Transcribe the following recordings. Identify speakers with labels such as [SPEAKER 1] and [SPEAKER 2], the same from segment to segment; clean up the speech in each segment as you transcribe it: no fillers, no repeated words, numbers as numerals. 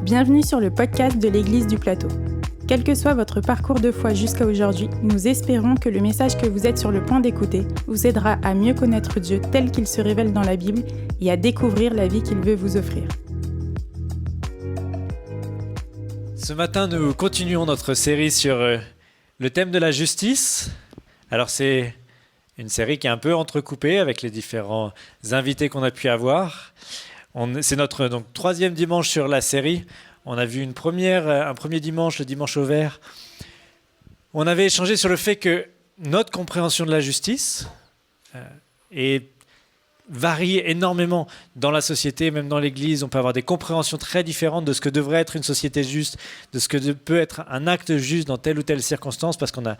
[SPEAKER 1] Bienvenue sur le podcast de l'Église du Plateau. Quel que soit votre parcours de foi jusqu'à aujourd'hui, nous espérons que le message que vous êtes sur le point d'écouter vous aidera à mieux connaître Dieu tel qu'il se révèle dans la Bible et à découvrir la vie qu'il veut vous offrir.
[SPEAKER 2] Ce matin, nous continuons notre série sur le thème de la justice. Alors c'est une série qui est un peu entrecoupée avec les différents invités qu'on a pu avoir. C'est notre troisième dimanche sur la série. On a vu un premier dimanche, le dimanche au vert. On avait échangé sur le fait que notre compréhension de la justice varie énormément dans la société, même dans l'Église. On peut avoir des compréhensions très différentes de ce que devrait être une société juste, de ce que peut être un acte juste dans telle ou telle circonstance, parce qu'on a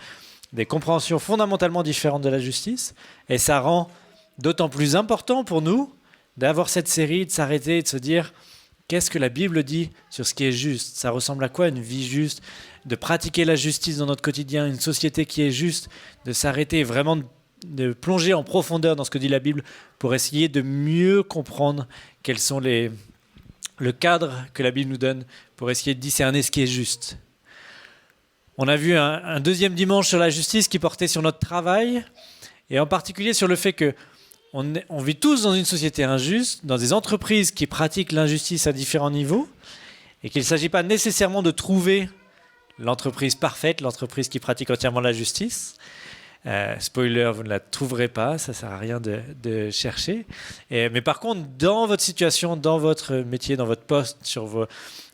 [SPEAKER 2] des compréhensions fondamentalement différentes de la justice. Et ça rend d'autant plus important pour nous d'avoir cette série, de s'arrêter et de se dire qu'est-ce que la Bible dit sur ce qui est juste. Ça ressemble à quoi une vie juste, de pratiquer la justice dans notre quotidien, une société qui est juste, de s'arrêter et vraiment de plonger en profondeur dans ce que dit la Bible pour essayer de mieux comprendre quels sont le cadre que la Bible nous donne pour essayer de discerner ce qui est juste. On a vu un deuxième dimanche sur la justice qui portait sur notre travail et en particulier sur le fait que on vit tous dans une société injuste, dans des entreprises qui pratiquent l'injustice à différents niveaux et qu'il ne s'agit pas nécessairement de trouver l'entreprise parfaite, l'entreprise qui pratique entièrement la justice. Spoiler, vous ne la trouverez pas, ça ne sert à rien de chercher. Mais par contre, dans votre situation, dans votre métier, dans votre poste,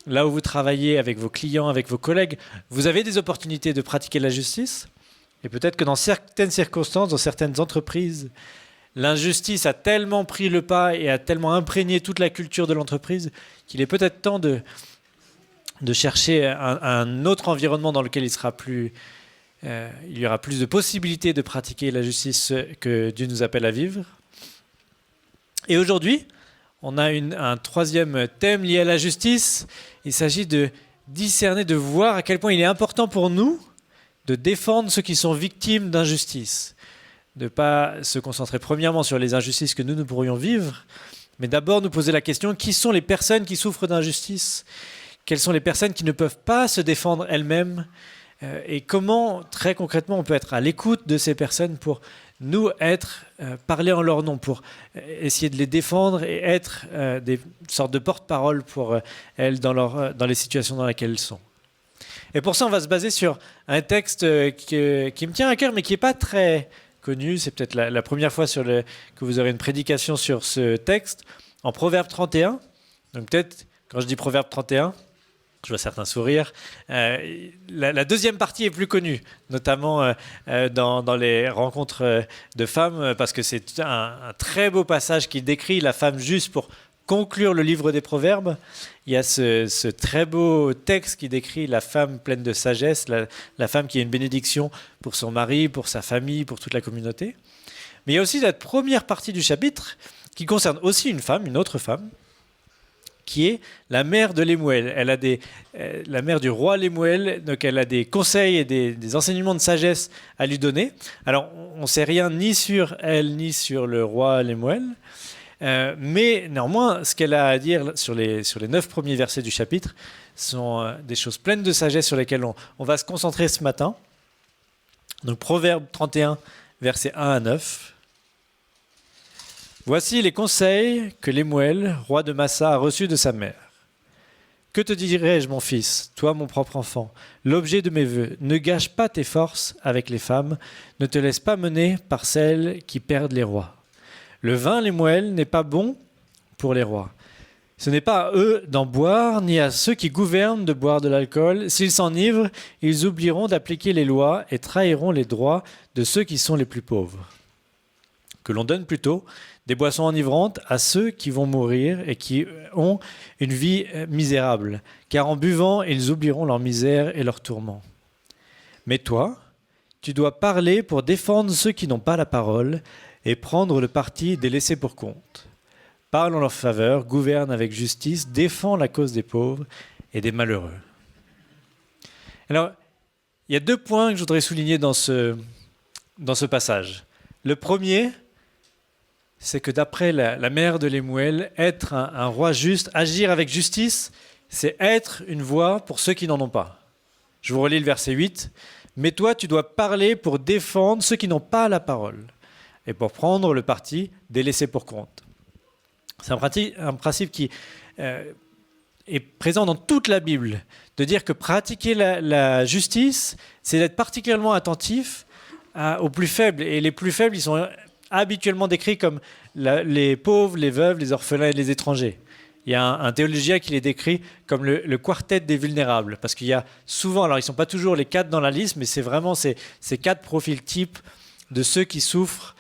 [SPEAKER 2] là où vous travaillez, avec vos clients, avec vos collègues, vous avez des opportunités de pratiquer la justice. Et peut-être que dans certaines circonstances, dans certaines entreprises, l'injustice a tellement pris le pas et a tellement imprégné toute la culture de l'entreprise qu'il est peut-être temps de chercher un autre environnement dans lequel il y aura plus de possibilités de pratiquer la justice que Dieu nous appelle à vivre. Et aujourd'hui, on a un troisième thème lié à la justice. Il s'agit de discerner, de voir à quel point il est important pour nous de défendre ceux qui sont victimes d'injustice. De ne pas se concentrer premièrement sur les injustices que nous pourrions vivre, mais d'abord nous poser la question, qui sont les personnes qui souffrent d'injustice ? Quelles sont les personnes qui ne peuvent pas se défendre elles-mêmes ? Et comment, très concrètement, on peut être à l'écoute de ces personnes pour nous parler en leur nom, pour essayer de les défendre et être des sortes de porte-parole pour elles dans les situations dans lesquelles elles sont. Et pour ça, on va se baser sur un texte qui me tient à cœur, mais qui n'est pas très connu. C'est peut-être la première fois que vous aurez une prédication sur ce texte, en Proverbe 31. Donc peut-être, quand je dis Proverbe 31, je vois certains sourires. La deuxième partie est plus connue, notamment dans les rencontres de femmes, parce que c'est un très beau passage qui décrit la femme juste pour conclure le livre des Proverbes. Il y a ce très beau texte qui décrit la femme pleine de sagesse, la femme qui est une bénédiction pour son mari, pour sa famille, pour toute la communauté. Mais il y a aussi la première partie du chapitre qui concerne aussi une autre femme, qui est la mère de Lemuel. Elle a la mère du roi Lemuel, donc elle a des conseils et des enseignements de sagesse à lui donner. Alors, on ne sait rien ni sur elle, ni sur le roi Lemuel, mais néanmoins, ce qu'elle a à dire sur les 9 premiers versets du chapitre sont des choses pleines de sagesse sur lesquelles on va se concentrer ce matin. Donc, Proverbe 31, versets 1 à 9. Voici les conseils que Lemuel, roi de Massa, a reçus de sa mère. Que te dirai-je, mon fils, toi, mon propre enfant, l'objet de mes vœux, ne gâche pas tes forces avec les femmes, ne te laisse pas mener par celles qui perdent les rois. Le vin, Lemuel, n'est pas bon pour les rois. Ce n'est pas à eux d'en boire, ni à ceux qui gouvernent de boire de l'alcool. S'ils s'enivrent, ils oublieront d'appliquer les lois et trahiront les droits de ceux qui sont les plus pauvres. Que l'on donne plutôt des boissons enivrantes à ceux qui vont mourir et qui ont une vie misérable, car en buvant, ils oublieront leur misère et leurs tourments. Mais toi, tu dois parler pour défendre ceux qui n'ont pas la parole et prendre le parti des laissés pour compte. Parle en leur faveur, gouverne avec justice, défends la cause des pauvres et des malheureux. Alors, il y a 2 points que je voudrais souligner dans ce passage. Le premier, c'est que d'après la mère de Lemuel, être un roi juste, agir avec justice, c'est être une voix pour ceux qui n'en ont pas. Je vous relis le verset 8. « Mais toi, tu dois parler pour défendre ceux qui n'ont pas la parole et pour prendre le parti des laissés pour compte. » C'est un principe qui est présent dans toute la Bible, de dire que pratiquer la justice, c'est d'être particulièrement attentif aux plus faibles. Et les plus faibles, ils sont habituellement décrits comme les pauvres, les veuves, les orphelins et les étrangers. Il y a un théologien qui les décrit comme le quartet des vulnérables, parce qu'il y a souvent, alors ils ne sont pas toujours les 4 dans la liste, mais c'est vraiment ces 4 profils types de ceux qui souffrent,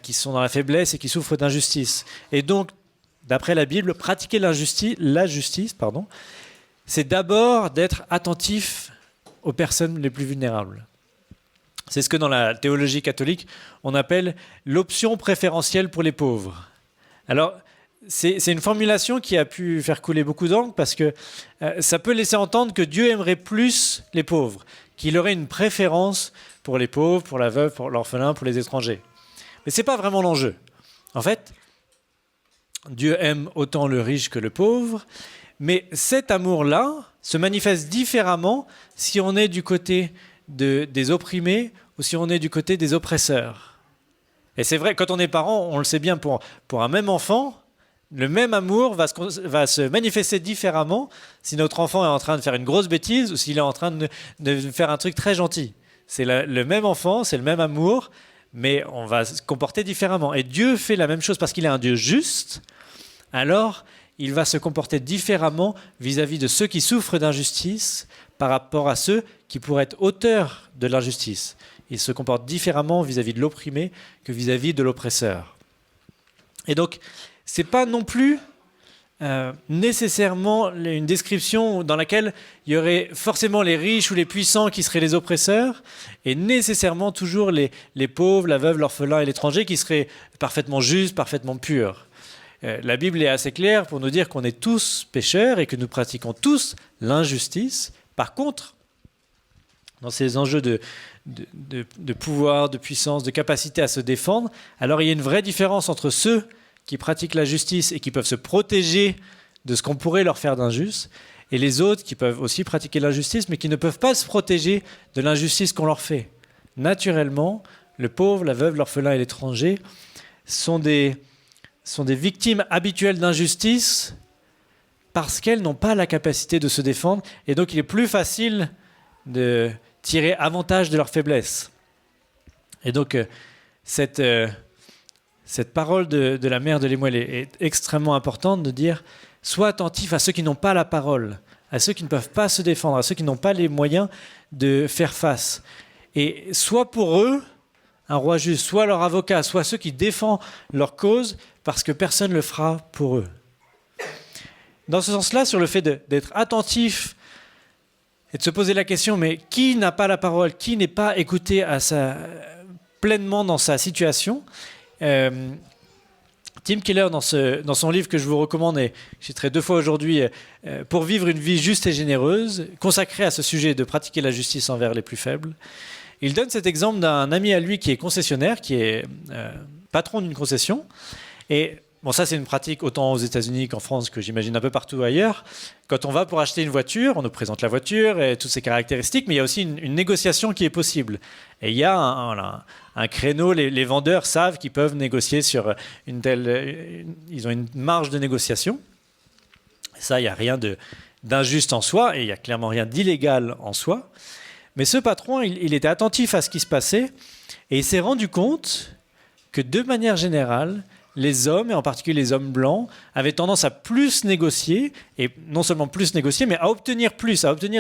[SPEAKER 2] qui sont dans la faiblesse et qui souffrent d'injustice. Et donc, d'après la Bible, pratiquer la justice, c'est d'abord d'être attentif aux personnes les plus vulnérables. C'est ce que dans la théologie catholique, on appelle l'option préférentielle pour les pauvres. Alors, c'est une formulation qui a pu faire couler beaucoup d'encre parce que ça peut laisser entendre que Dieu aimerait plus les pauvres, qu'il aurait une préférence pour les pauvres, pour la veuve, pour l'orphelin, pour les étrangers. Mais ce n'est pas vraiment l'enjeu. En fait, Dieu aime autant le riche que le pauvre, mais cet amour-là se manifeste différemment si on est du côté des opprimés ou si on est du côté des oppresseurs. Et c'est vrai, quand on est parent, on le sait bien, pour un même enfant, le même amour va se manifester différemment si notre enfant est en train de faire une grosse bêtise ou s'il est en train de faire un truc très gentil. C'est le même enfant, c'est le même amour, mais on va se comporter différemment. Et Dieu fait la même chose parce qu'il est un Dieu juste, alors il va se comporter différemment vis-à-vis de ceux qui souffrent d'injustice par rapport à ceux qui pourraient être auteurs de l'injustice. Il se comporte différemment vis-à-vis de l'opprimé que vis-à-vis de l'oppresseur. Et donc, ce n'est pas non plus nécessairement une description dans laquelle il y aurait forcément les riches ou les puissants qui seraient les oppresseurs et nécessairement toujours les pauvres, la veuve, l'orphelin et l'étranger qui seraient parfaitement justes, parfaitement purs. La Bible est assez claire pour nous dire qu'on est tous pécheurs et que nous pratiquons tous l'injustice. Par contre, dans ces enjeux de pouvoir, de puissance, de capacité à se défendre, alors il y a une vraie différence entre ceux qui pratiquent la justice et qui peuvent se protéger de ce qu'on pourrait leur faire d'injuste, et les autres qui peuvent aussi pratiquer l'injustice, mais qui ne peuvent pas se protéger de l'injustice qu'on leur fait. Naturellement, le pauvre, la veuve, l'orphelin et l'étranger sont des victimes habituelles d'injustice parce qu'elles n'ont pas la capacité de se défendre, et donc il est plus facile de tirer avantage de leur faiblesse. Et donc, cette parole de la mère de Lemuel est extrêmement importante, de dire « Sois attentif à ceux qui n'ont pas la parole, à ceux qui ne peuvent pas se défendre, à ceux qui n'ont pas les moyens de faire face. Et soit pour eux, un roi juste, soit leur avocat, soit ceux qui défendent leur cause, parce que personne ne le fera pour eux. » Dans ce sens-là, sur le fait d'être attentif et de se poser la question, mais qui n'a pas la parole, qui n'est pas écouté pleinement dans sa situation, Tim Keller, dans son livre que je vous recommande et que je citerai 2 fois aujourd'hui, Pour vivre une vie juste et généreuse, consacré à ce sujet de pratiquer la justice envers les plus faibles, il donne cet exemple d'un ami à lui qui est concessionnaire, qui est patron d'une concession. Et bon, ça c'est une pratique autant aux États-Unis qu'en France, que j'imagine un peu partout ailleurs. Quand on va pour acheter une voiture, on nous présente la voiture et toutes ses caractéristiques, mais il y a aussi une négociation qui est possible. Et il y a un créneau, les vendeurs savent qu'ils peuvent négocier sur une telle... Ils ont une marge de négociation. Ça, il n'y a rien d'injuste en soi, et il n'y a clairement rien d'illégal en soi. Mais ce patron, il était attentif à ce qui se passait, et il s'est rendu compte que de manière générale, les hommes, et en particulier les hommes blancs, avaient tendance à plus négocier, et non seulement plus négocier, mais à obtenir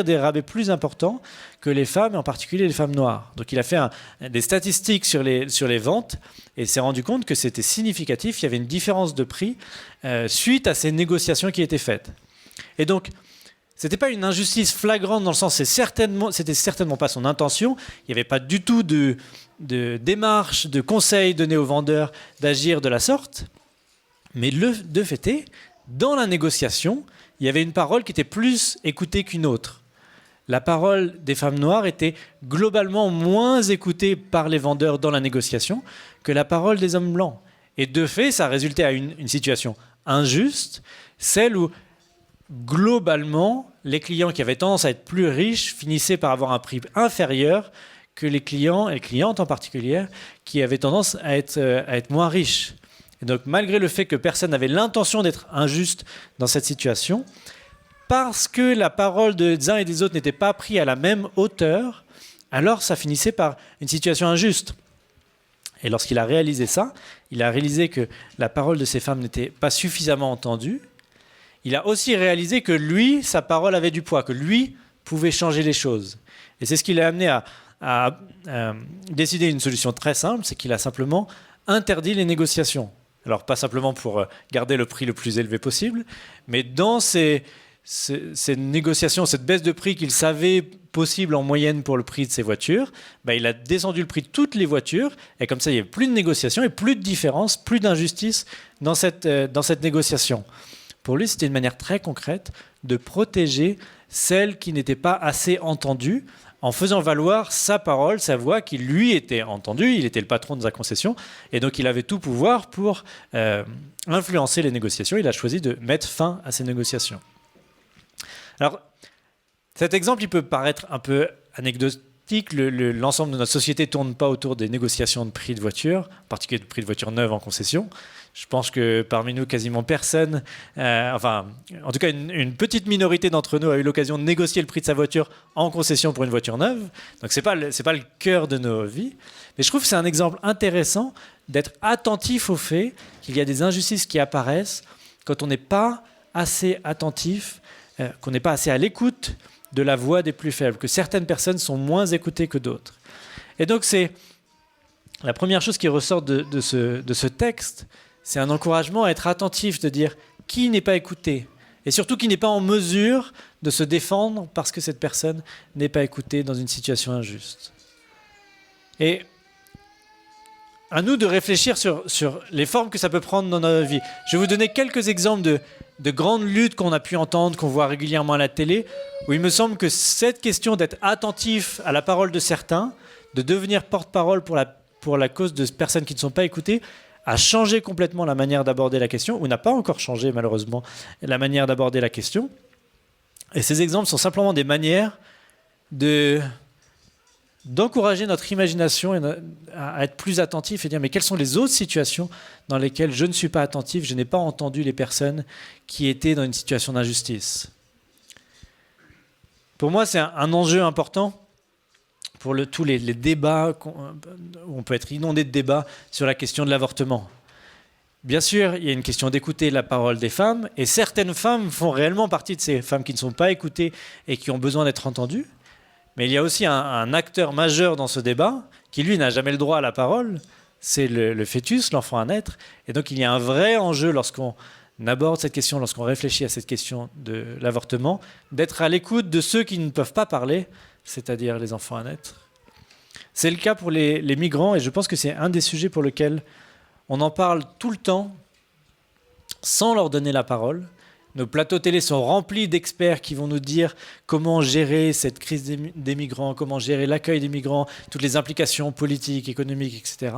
[SPEAKER 2] des rabais plus importants que les femmes, et en particulier les femmes noires. Donc il a fait des statistiques sur les ventes, et s'est rendu compte que c'était significatif, il y avait une différence de prix suite à ces négociations qui étaient faites. Et donc, ce n'était pas une injustice flagrante dans le sens, c'était certainement pas son intention, il n'y avait pas du tout de démarche, de conseils donnés aux vendeurs d'agir de la sorte, mais de fait, dans la négociation, il y avait une parole qui était plus écoutée qu'une autre. La parole des femmes noires était globalement moins écoutée par les vendeurs dans la négociation que la parole des hommes blancs. Et de fait, ça résultait à une situation injuste, celle où, globalement, les clients qui avaient tendance à être plus riches finissaient par avoir un prix inférieur que les clients, et les clientes en particulier, qui avaient tendance à être moins riches. Et donc, malgré le fait que personne n'avait l'intention d'être injuste dans cette situation, parce que la parole des uns et des autres n'était pas prise à la même hauteur, alors ça finissait par une situation injuste. Et lorsqu'il a réalisé ça, il a réalisé que la parole de ces femmes n'était pas suffisamment entendue. Il a aussi réalisé que lui, sa parole avait du poids, que lui pouvait changer les choses. Et c'est ce qui l'a amené à décider une solution très simple, c'est qu'il a simplement interdit les négociations. Alors pas simplement pour garder le prix le plus élevé possible, mais dans ces négociations, cette baisse de prix qu'il savait possible en moyenne pour le prix de ses voitures, il a descendu le prix de toutes les voitures, et comme ça il n'y avait plus de négociations et plus de différence, plus d'injustice dans cette négociation. Pour lui, c'était une manière très concrète de protéger celles qui n'étaient pas assez entendues en faisant valoir sa parole, sa voix, qui lui était entendue. Il était le patron de sa concession, et donc il avait tout pouvoir pour influencer les négociations. Il a choisi de mettre fin à ces négociations. Alors, cet exemple, il peut paraître un peu anecdotique. L'ensemble de notre société ne tourne pas autour des négociations de prix de voiture, en particulier de prix de voiture neuve en concession. Je pense que parmi nous, quasiment personne, en tout cas une petite minorité d'entre nous a eu l'occasion de négocier le prix de sa voiture en concession pour une voiture neuve. Donc c'est pas le cœur de nos vies. Mais je trouve que c'est un exemple intéressant d'être attentif au fait qu'il y a des injustices qui apparaissent quand on n'est pas assez attentif, qu'on n'est pas assez à l'écoute de la voix des plus faibles, que certaines personnes sont moins écoutées que d'autres. Et donc c'est la première chose qui ressort de ce texte, c'est un encouragement à être attentif, de dire qui n'est pas écouté, et surtout qui n'est pas en mesure de se défendre parce que cette personne n'est pas écoutée dans une situation injuste. Et à nous de réfléchir sur les formes que ça peut prendre dans notre vie. Je vais vous donner quelques exemples de grandes luttes qu'on a pu entendre, qu'on voit régulièrement à la télé, où il me semble que cette question d'être attentif à la parole de certains, de devenir porte-parole pour la cause de personnes qui ne sont pas écoutées, a changé complètement la manière d'aborder la question, ou n'a pas encore changé malheureusement la manière d'aborder la question. Et ces exemples sont simplement des manières d'encourager notre imagination à être plus attentif et dire mais quelles sont les autres situations dans lesquelles je ne suis pas attentif, je n'ai pas entendu les personnes qui étaient dans une situation d'injustice. Pour moi, c'est un enjeu important pour tous les débats, où on peut être inondé de débats sur la question de l'avortement. Bien sûr, il y a une question d'écouter la parole des femmes, et certaines femmes font réellement partie de ces femmes qui ne sont pas écoutées et qui ont besoin d'être entendues. Mais il y a aussi un acteur majeur dans ce débat, qui lui n'a jamais le droit à la parole, c'est le fœtus, l'enfant à naître. Et donc il y a un vrai enjeu lorsqu'on aborde cette question, lorsqu'on réfléchit à cette question de l'avortement, d'être à l'écoute de ceux qui ne peuvent pas parler, c'est-à-dire les enfants à naître. C'est le cas pour les migrants, et je pense que c'est un des sujets pour lesquels on en parle tout le temps, sans leur donner la parole. Nos plateaux télé sont remplis d'experts qui vont nous dire comment gérer cette crise des migrants, comment gérer l'accueil des migrants, toutes les implications politiques, économiques, etc.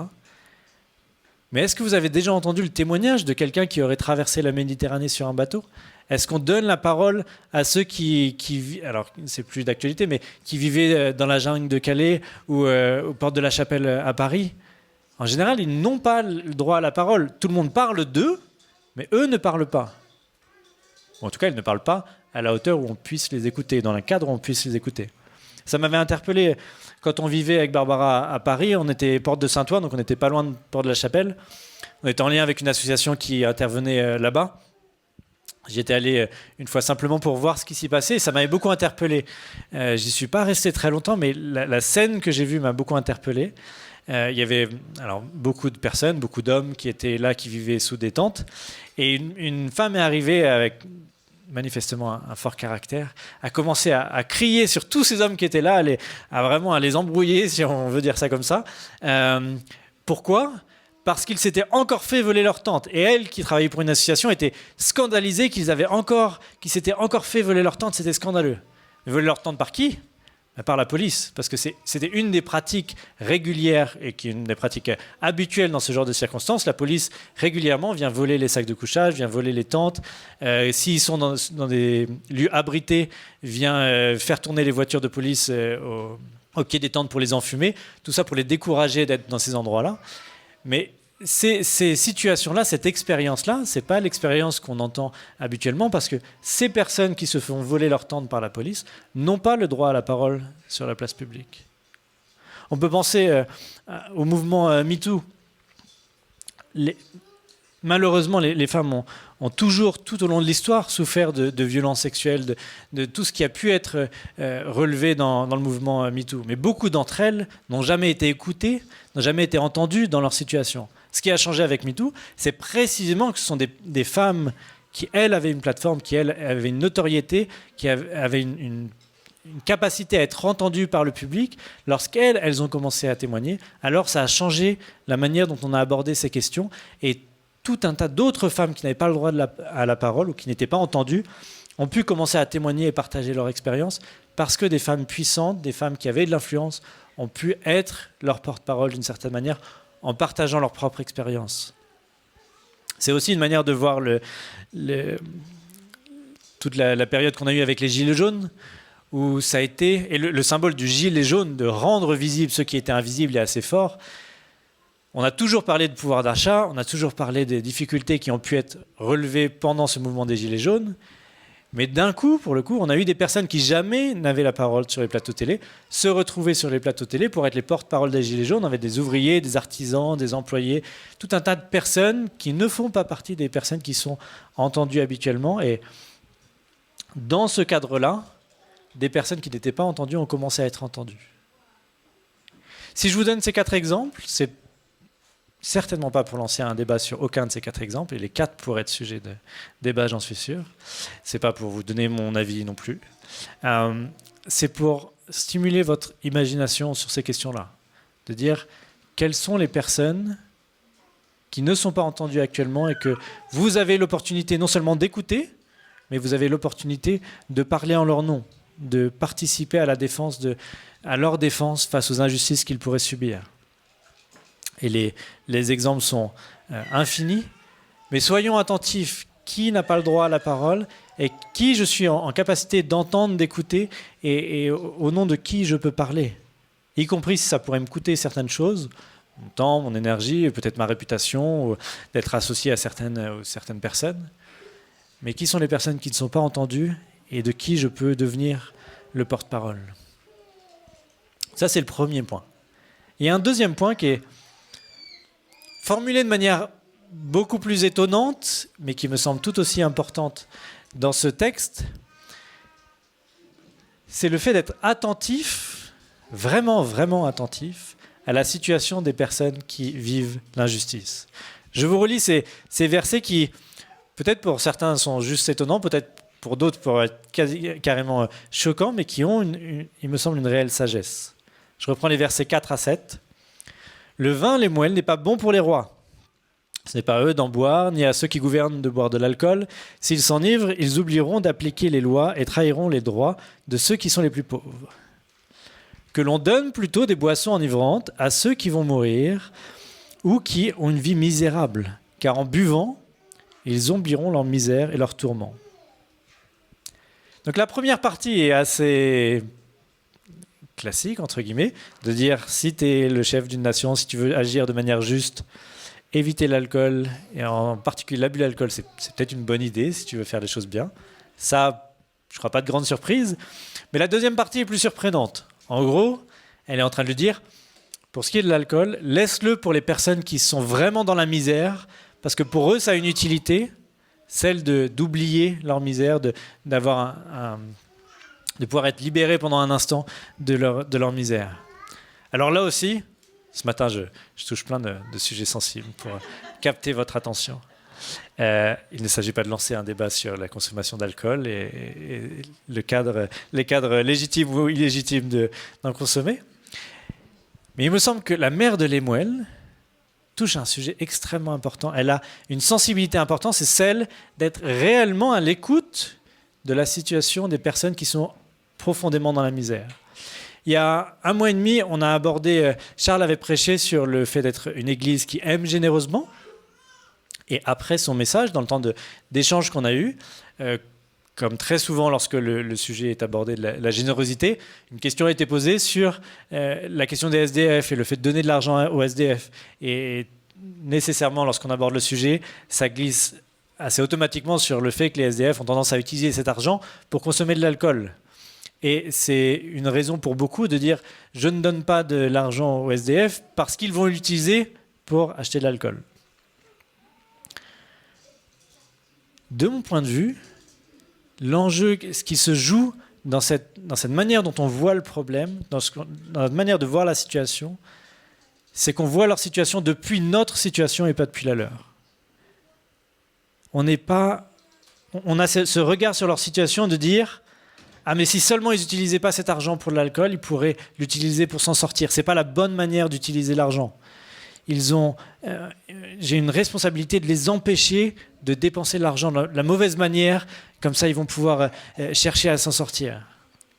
[SPEAKER 2] Mais est-ce que vous avez déjà entendu le témoignage de quelqu'un qui aurait traversé la Méditerranée sur un bateau ? Est-ce qu'on donne la parole à ceux qui alors c'est plus d'actualité, mais qui vivaient dans la jungle de Calais ou aux portes de la Chapelle à Paris ? En général, ils n'ont pas le droit à la parole. Tout le monde parle d'eux, mais eux ne parlent pas. Ou en tout cas, ils ne parlent pas à la hauteur où on puisse les écouter, dans un cadre où on puisse les écouter. Ça m'avait interpellé quand on vivait avec Barbara à Paris. On était porte de Saint-Ouen, donc on n'était pas loin de porte de la Chapelle. On était en lien avec une association qui intervenait là-bas. J'y étais allé une fois simplement pour voir ce qui s'y passait et ça m'avait beaucoup interpellé. J'y suis pas resté très longtemps, mais la scène que j'ai vue m'a beaucoup interpellé. Il y avait beaucoup de personnes, beaucoup d'hommes qui étaient là, qui vivaient sous des tentes. Et une femme est arrivée avec manifestement un fort caractère, a commencé à crier sur tous ces hommes qui étaient là, à les embrouiller, si on veut dire ça comme ça. Pourquoi ? Parce qu'ils s'étaient encore fait voler leur tente. Et elle, qui travaillait pour une association, était scandalisée qu'ils s'étaient encore fait voler leur tente. C'était scandaleux. Mais voler leur tente par qui ? par la police, parce que c'était une des pratiques régulières et qui est une des pratiques habituelles dans ce genre de circonstances. La police régulièrement vient voler les sacs de couchage, vient voler les tentes. S'ils sont dans des lieux abrités, vient faire tourner les voitures de police au pied des tentes pour les enfumer. Tout ça pour les décourager d'être dans ces endroits-là. Mais ces situations-là, cette expérience-là, ce n'est pas l'expérience qu'on entend habituellement parce que ces personnes qui se font voler leur tente par la police n'ont pas le droit à la parole sur la place publique. On peut penser au mouvement MeToo. Malheureusement, les femmes ont toujours, tout au long de l'histoire, souffert de violences sexuelles, de tout ce qui a pu être relevé dans le mouvement MeToo. Mais beaucoup d'entre elles n'ont jamais été écoutées, n'ont jamais été entendues dans leur situation. Ce qui a changé avec MeToo, c'est précisément que ce sont des femmes qui, elles, avaient une plateforme, qui, elles, avaient une notoriété, qui avaient une capacité à être entendues par le public. Lorsqu'elles ont commencé à témoigner, alors ça a changé la manière dont on a abordé ces questions. Et tout un tas d'autres femmes qui n'avaient pas le droit à la parole ou qui n'étaient pas entendues ont pu commencer à témoigner et partager leur expérience parce que des femmes puissantes, des femmes qui avaient de l'influence, ont pu être leur porte-parole d'une certaine manière en partageant leur propre expérience. C'est aussi une manière de voir toute la période qu'on a eue avec les gilets jaunes, où ça a été, et le symbole du gilet jaune, de rendre visibles ceux qui étaient invisibles, est assez fort. On a toujours parlé de pouvoir d'achat, on a toujours parlé des difficultés qui ont pu être relevées pendant ce mouvement des gilets jaunes. Mais d'un coup, pour le coup, on a eu des personnes qui jamais n'avaient la parole sur les plateaux télé, se retrouver sur les plateaux télé pour être les porte-parole des Gilets jaunes. On avait des ouvriers, des artisans, des employés, tout un tas de personnes qui ne font pas partie des personnes qui sont entendues habituellement. Et dans ce cadre-là, des personnes qui n'étaient pas entendues ont commencé à être entendues. Si je vous donne ces 4 exemples, c'est certainement pas pour lancer un débat sur aucun de ces 4 exemples, et les 4 pourraient être sujets de débat, j'en suis sûr. C'est pas pour vous donner mon avis non plus. C'est pour stimuler votre imagination sur ces questions-là, de dire quelles sont les personnes qui ne sont pas entendues actuellement et que vous avez l'opportunité non seulement d'écouter, mais vous avez l'opportunité de parler en leur nom, de participer à à leur défense face aux injustices qu'ils pourraient subir. Et les exemples sont infinis, mais soyons attentifs. Qui n'a pas le droit à la parole et qui je suis en capacité d'entendre, d'écouter et au nom de qui je peux parler, y compris si ça pourrait me coûter certaines choses, mon temps, mon énergie, peut-être ma réputation, d'être associé à certaines personnes. Mais qui sont les personnes qui ne sont pas entendues et de qui je peux devenir le porte-parole? Ça, c'est le premier point. Il y a un deuxième point qui est formulé de manière beaucoup plus étonnante, mais qui me semble tout aussi importante dans ce texte. C'est le fait d'être attentif, vraiment, vraiment attentif, à la situation des personnes qui vivent l'injustice. Je vous relis ces versets qui, peut-être pour certains, sont juste étonnants, peut-être pour d'autres pourraient être carrément choquants, mais qui ont, il me semble, une réelle sagesse. Je reprends les versets 4 à 7. « Le vin, les moelles, n'est pas bon pour les rois. Ce n'est pas à eux d'en boire, ni à ceux qui gouvernent de boire de l'alcool. S'ils s'enivrent, ils oublieront d'appliquer les lois et trahiront les droits de ceux qui sont les plus pauvres. Que l'on donne plutôt des boissons enivrantes à ceux qui vont mourir ou qui ont une vie misérable, car en buvant, ils oublieront leur misère et leur tourment. » Donc la première partie est assez classique, entre guillemets, de dire si tu es le chef d'une nation, si tu veux agir de manière juste, éviter l'alcool, et en particulier l'abus de l'alcool, c'est peut-être une bonne idée si tu veux faire les choses bien. Ça, je ne crois pas de grande surprise. Mais la deuxième partie est plus surprenante. En gros, elle est en train de lui dire, pour ce qui est de l'alcool, laisse-le pour les personnes qui sont vraiment dans la misère, parce que pour eux, ça a une utilité, celle d'oublier leur misère, de pouvoir être libérés pendant un instant de leur misère. Alors là aussi, ce matin, je touche plein de sujets sensibles pour capter votre attention. Il ne s'agit pas de lancer un débat sur la consommation d'alcool et les cadres légitimes ou illégitimes d'en consommer. Mais il me semble que la mère de Lemuel touche un sujet extrêmement important. Elle a une sensibilité importante, c'est celle d'être réellement à l'écoute de la situation des personnes qui sont profondément dans la misère. Il y a 1 mois et demi, on a abordé, Charles avait prêché sur le fait d'être une église qui aime généreusement. Et après son message, dans le temps d'échange qu'on a eu, comme très souvent lorsque le sujet est abordé de la générosité, une question a été posée sur la question des SDF et le fait de donner de l'argent aux SDF. Et nécessairement, lorsqu'on aborde le sujet, ça glisse assez automatiquement sur le fait que les SDF ont tendance à utiliser cet argent pour consommer de l'alcool. Et c'est une raison pour beaucoup de dire « je ne donne pas de l'argent aux SDF parce qu'ils vont l'utiliser pour acheter de l'alcool ». De mon point de vue, l'enjeu, ce qui se joue dans cette manière dont on voit le problème, dans notre manière de voir la situation, c'est qu'on voit leur situation depuis notre situation et pas depuis la leur. On a ce regard sur leur situation de dire « Ah, mais si seulement ils n'utilisaient pas cet argent pour de l'alcool, ils pourraient l'utiliser pour s'en sortir. Ce n'est pas la bonne manière d'utiliser l'argent. » J'ai une responsabilité de les empêcher de dépenser l'argent de la mauvaise manière, comme ça ils vont pouvoir chercher à s'en sortir.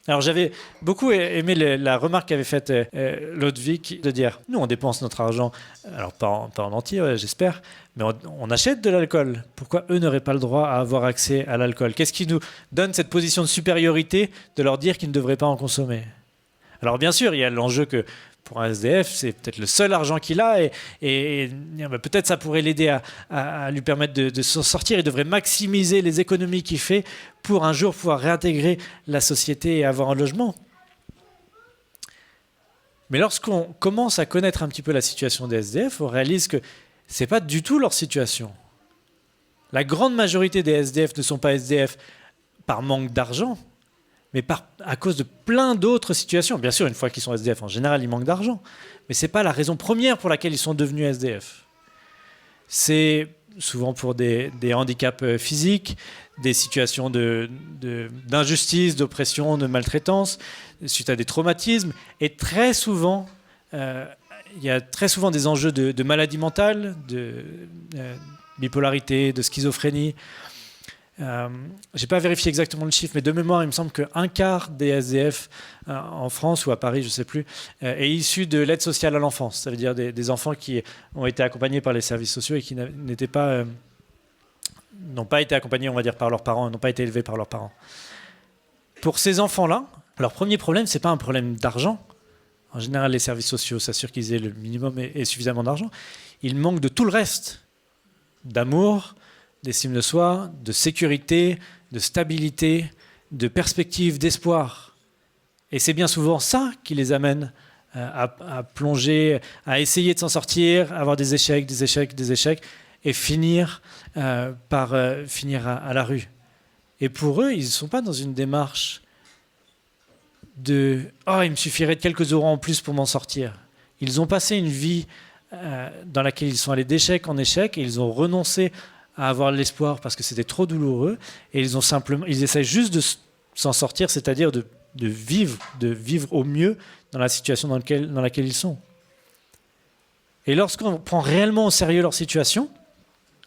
[SPEAKER 2] Alors j'avais beaucoup aimé la remarque qu'avait faite Lodvig de dire nous on dépense notre argent, alors pas en entier j'espère, mais on achète de l'alcool. Pourquoi eux n'auraient pas le droit à avoir accès à l'alcool? Qu'est-ce qui nous donne cette position de supériorité de leur dire qu'ils ne devraient pas en consommer? Alors bien sûr il y a l'enjeu que pour un SDF, c'est peut-être le seul argent qu'il a et peut-être ça pourrait l'aider à lui permettre de s'en sortir. Il devrait maximiser les économies qu'il fait pour un jour pouvoir réintégrer la société et avoir un logement. Mais lorsqu'on commence à connaître un petit peu la situation des SDF, on réalise que ce n'est pas du tout leur situation. La grande majorité des SDF ne sont pas SDF par manque d'argent, mais à cause de plein d'autres situations. Bien sûr, une fois qu'ils sont SDF, en général, ils manquent d'argent. Mais ce n'est pas la raison première pour laquelle ils sont devenus SDF. C'est souvent pour des handicaps physiques, des situations d'injustice, d'oppression, de maltraitance, suite à des traumatismes. Et très souvent, il y a très souvent des enjeux de maladie mentale, de bipolarité, de schizophrénie. Je n'ai pas vérifié exactement le chiffre, mais de mémoire, il me semble qu'un quart des SDF en France ou à Paris, je ne sais plus, est issu de l'aide sociale à l'enfance. Ça veut dire des enfants qui ont été accompagnés par les services sociaux et qui n'ont pas été accompagnés, on va dire, par leurs parents, n'ont pas été élevés par leurs parents. Pour ces enfants-là, leur premier problème, ce n'est pas un problème d'argent. En général, les services sociaux s'assurent qu'ils aient le minimum et suffisamment d'argent. Ils manquent de tout le reste, d'amour, d'estime de soi, de sécurité, de stabilité, de perspective, d'espoir. Et c'est bien souvent ça qui les amène à plonger, à essayer de s'en sortir, à avoir des échecs, et finir par finir à la rue. Et pour eux, ils ne sont pas dans une démarche de « Oh, il me suffirait de quelques euros en plus pour m'en sortir ». Ils ont passé une vie dans laquelle ils sont allés d'échec en échec et ils ont renoncé à avoir l'espoir parce que c'était trop douloureux et ils essaient juste de s'en sortir, c'est-à-dire de vivre au mieux dans la situation dans laquelle ils sont. Et lorsqu'on prend réellement au sérieux leur situation,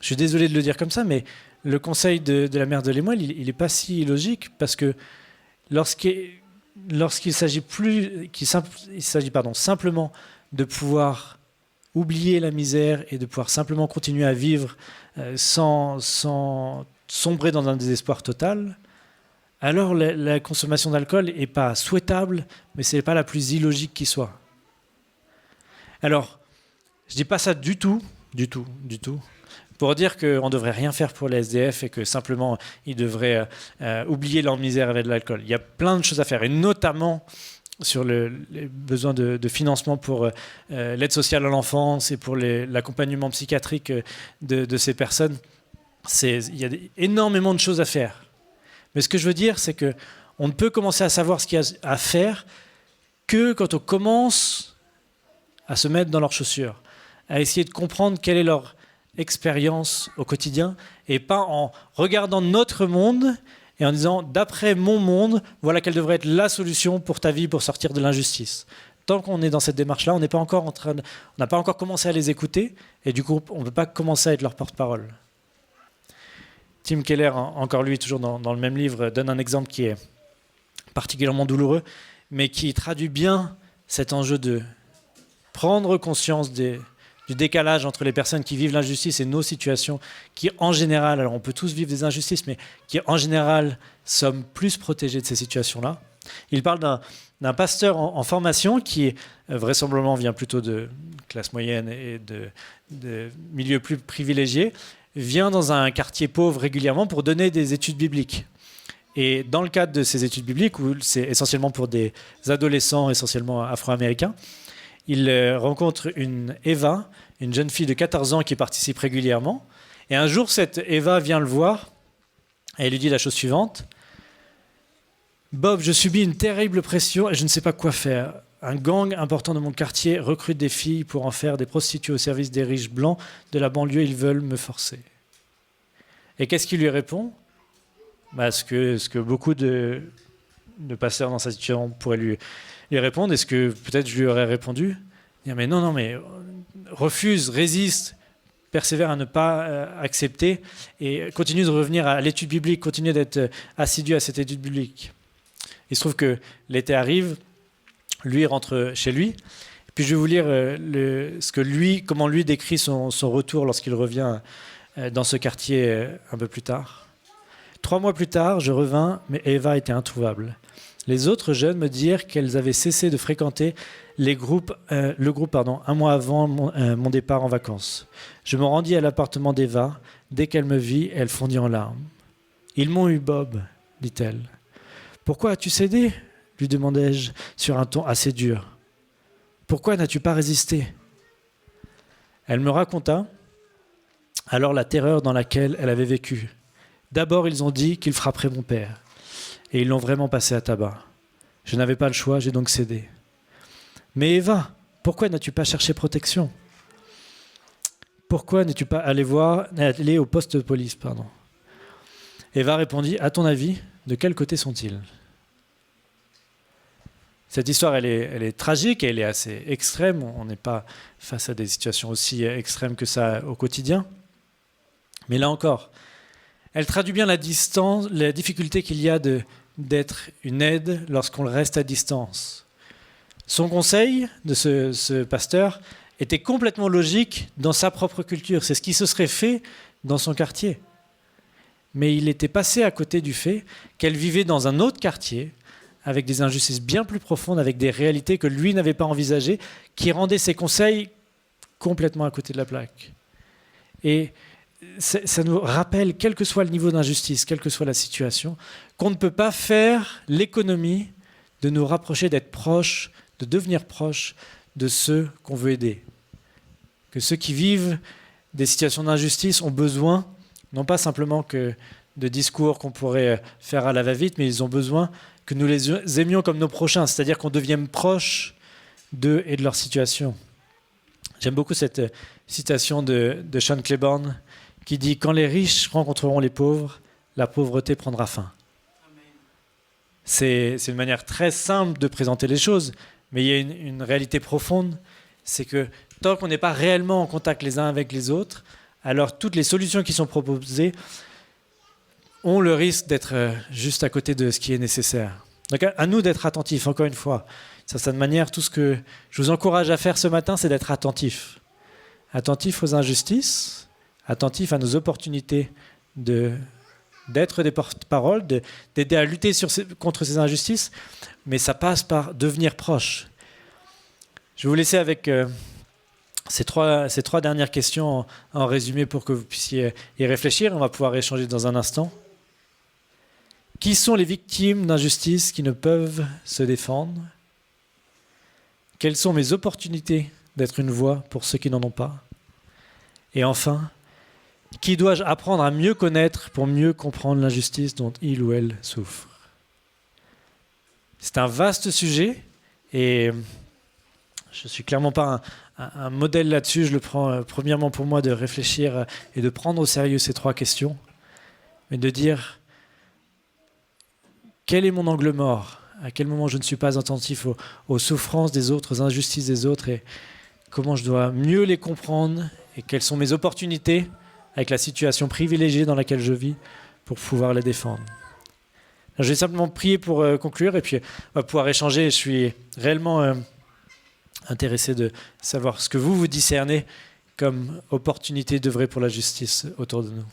[SPEAKER 2] je suis désolé de le dire comme ça, mais le conseil de la mère de Lemuel, il n'est pas si illogique parce que lorsqu'il s'agit simplement de pouvoir oublier la misère et de pouvoir simplement continuer à vivre sans sombrer dans un désespoir total, alors la consommation d'alcool n'est pas souhaitable, mais ce n'est pas la plus illogique qui soit. Alors, je ne dis pas ça du tout, pour dire qu'on ne devrait rien faire pour les SDF et que simplement ils devraient oublier leur misère avec de l'alcool. Il y a plein de choses à faire, et notamment sur les besoins de financement pour l'aide sociale à l'enfance et pour l'accompagnement psychiatrique de ces personnes. Il y a énormément de choses à faire. Mais ce que je veux dire, c'est qu'on ne peut commencer à savoir ce qu'il y a à faire que quand on commence à se mettre dans leurs chaussures, à essayer de comprendre quelle est leur expérience au quotidien, et pas en regardant notre monde et en disant, d'après mon monde, voilà quelle devrait être la solution pour ta vie pour sortir de l'injustice. Tant qu'on est dans cette démarche-là, on n'a pas encore commencé à les écouter, et du coup, on ne peut pas commencer à être leur porte-parole. Tim Keller, encore lui, toujours dans le même livre, donne un exemple qui est particulièrement douloureux. mais qui traduit bien cet enjeu de prendre conscience du décalage entre les personnes qui vivent l'injustice et nos situations, qui en général, alors on peut tous vivre des injustices, mais qui en général sommes plus protégés de ces situations-là. Il parle d'un pasteur en formation qui vraisemblablement vient plutôt de classe moyenne et de milieux plus privilégiés, vient dans un quartier pauvre régulièrement pour donner des études bibliques. Et dans le cadre de ces études bibliques, où c'est essentiellement pour des adolescents, essentiellement afro-américains, il rencontre une Eva, une jeune fille de 14 ans qui participe régulièrement. Et un jour, cette Eva vient le voir et elle lui dit la chose suivante. « Bob, je subis une terrible pression et je ne sais pas quoi faire. Un gang important de mon quartier recrute des filles pour en faire des prostituées au service des riches blancs de la banlieue. Ils veulent me forcer. » Et qu'est-ce qu'il lui répond ? Ce que beaucoup de pasteurs dans sa situation pourraient lui répondre. Est-ce que peut-être je lui aurais répondu ? Dire, mais non, mais refuse, résiste, persévère à ne pas accepter et continue de revenir à l'étude biblique, continue d'être assidu à cette étude biblique. Il se trouve que l'été arrive, lui rentre chez lui. Puis je vais vous lire comment lui décrit son retour lorsqu'il revient dans ce quartier un peu plus tard. 3 mois plus tard, je revins, mais Eva était introuvable. Les autres jeunes me dirent qu'elles avaient cessé de fréquenter le groupe un mois avant mon départ en vacances. Je me rendis à l'appartement d'Eva. Dès qu'elle me vit, elle fondit en larmes. « Ils m'ont eu, Bob, dit-elle. « Pourquoi as-tu cédé ?» lui demandai-je sur un ton assez dur. « Pourquoi n'as-tu pas résisté ?» Elle me raconta alors la terreur dans laquelle elle avait vécu. D'abord, ils ont dit qu'ils frapperaient mon père. Et ils l'ont vraiment passé à tabac. Je n'avais pas le choix, j'ai donc cédé. « Mais Eva, pourquoi n'as-tu pas cherché protection ? Pourquoi n'es-tu pas allé au poste de police, pardon. » Eva répondit, « À ton avis, de quel côté sont-ils » Cette histoire, elle est tragique et elle est assez extrême. On n'est pas face à des situations aussi extrêmes que ça au quotidien. Mais là encore, elle traduit bien la difficulté qu'il y a d'être une aide lorsqu'on reste à distance. Son conseil de ce pasteur était complètement logique dans sa propre culture. C'est ce qui se serait fait dans son quartier. Mais il était passé à côté du fait qu'elle vivait dans un autre quartier, avec des injustices bien plus profondes, avec des réalités que lui n'avait pas envisagées, qui rendaient ses conseils complètement à côté de la plaque. Et ça nous rappelle, quel que soit le niveau d'injustice, quelle que soit la situation, qu'on ne peut pas faire l'économie de nous rapprocher, d'être proches, de devenir proches de ceux qu'on veut aider. Que ceux qui vivent des situations d'injustice ont besoin, non pas simplement que de discours qu'on pourrait faire à la va-vite, mais ils ont besoin que nous les aimions comme nos prochains, c'est-à-dire qu'on devienne proche d'eux et de leur situation. J'aime beaucoup cette citation de Sean Claiborne qui dit « Quand les riches rencontreront les pauvres, la pauvreté prendra fin ». C'est une manière très simple de présenter les choses, mais il y a une réalité profonde, c'est que tant qu'on n'est pas réellement en contact les uns avec les autres, alors toutes les solutions qui sont proposées ont le risque d'être juste à côté de ce qui est nécessaire. Donc à nous d'être attentifs, encore une fois. De certaine manière, tout ce que je vous encourage à faire ce matin, c'est d'être attentifs. Attentifs aux injustices, attentifs à nos opportunités d'être des porte-paroles, d'aider à lutter contre ces injustices, mais ça passe par devenir proche. Je vais vous laisser avec ces trois dernières questions en résumé pour que vous puissiez y réfléchir. On va pouvoir échanger dans un instant. Qui sont les victimes d'injustice qui ne peuvent se défendre ? Quelles sont mes opportunités d'être une voix pour ceux qui n'en ont pas ? Et enfin, qui dois-je apprendre à mieux connaître pour mieux comprendre l'injustice dont il ou elle souffre ? C'est un vaste sujet et je ne suis clairement pas un modèle là-dessus. Je le prends premièrement pour moi de réfléchir et de prendre au sérieux ces 3 questions, mais de dire quel est mon angle mort ? À quel moment je ne suis pas attentif aux souffrances des autres, aux injustices des autres et comment je dois mieux les comprendre et quelles sont mes opportunités avec la situation privilégiée dans laquelle je vis pour pouvoir les défendre. Je vais simplement prier pour conclure et puis on va pouvoir échanger. Je suis réellement intéressé de savoir ce que vous discernez comme opportunité d'œuvrer pour la justice autour de nous.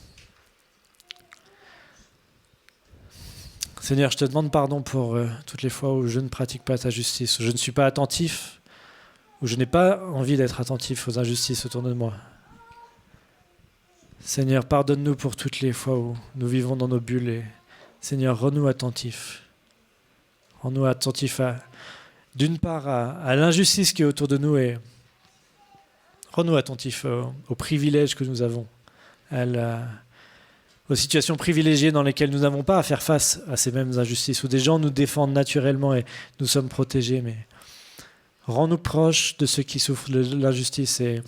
[SPEAKER 2] Seigneur, je te demande pardon pour toutes les fois où je ne pratique pas ta justice, où je ne suis pas attentif, où je n'ai pas envie d'être attentif aux injustices autour de moi. Seigneur, pardonne-nous pour toutes les fois où nous vivons dans nos bulles et Seigneur, rends-nous attentifs. Rends-nous attentifs d'une part à l'injustice qui est autour de nous et rends-nous attentifs aux privilèges que nous avons, aux situations privilégiées dans lesquelles nous n'avons pas à faire face à ces mêmes injustices, où des gens nous défendent naturellement et nous sommes protégés. Mais rends-nous proches de ceux qui souffrent de l'injustice et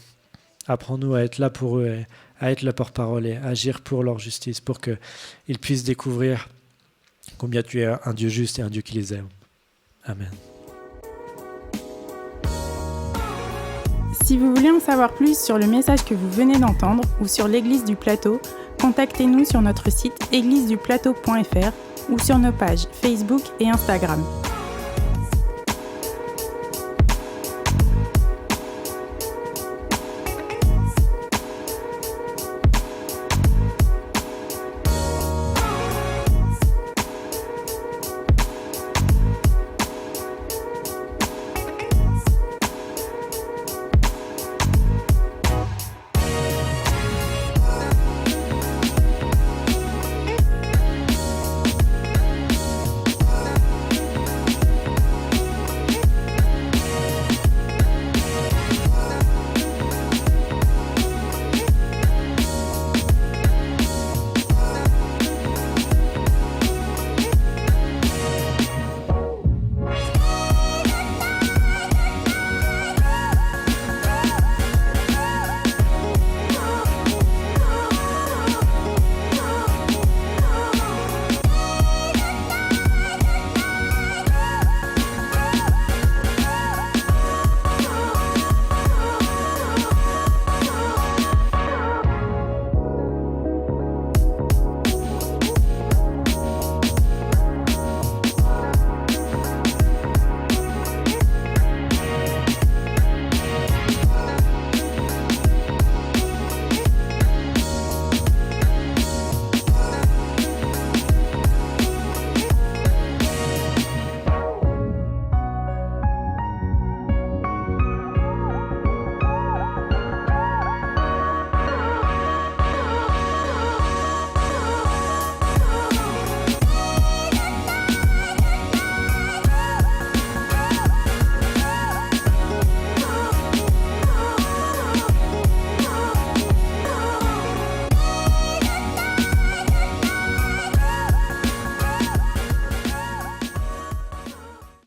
[SPEAKER 2] apprends-nous à être là pour eux et à être la porte-parole et agir pour leur justice, pour qu'ils puissent découvrir combien tu es un Dieu juste et un Dieu qui les aime. Amen.
[SPEAKER 1] Si vous voulez en savoir plus sur le message que vous venez d'entendre ou sur l'Église du Plateau, contactez-nous sur notre site égliseduplateau.fr ou sur nos pages Facebook et Instagram.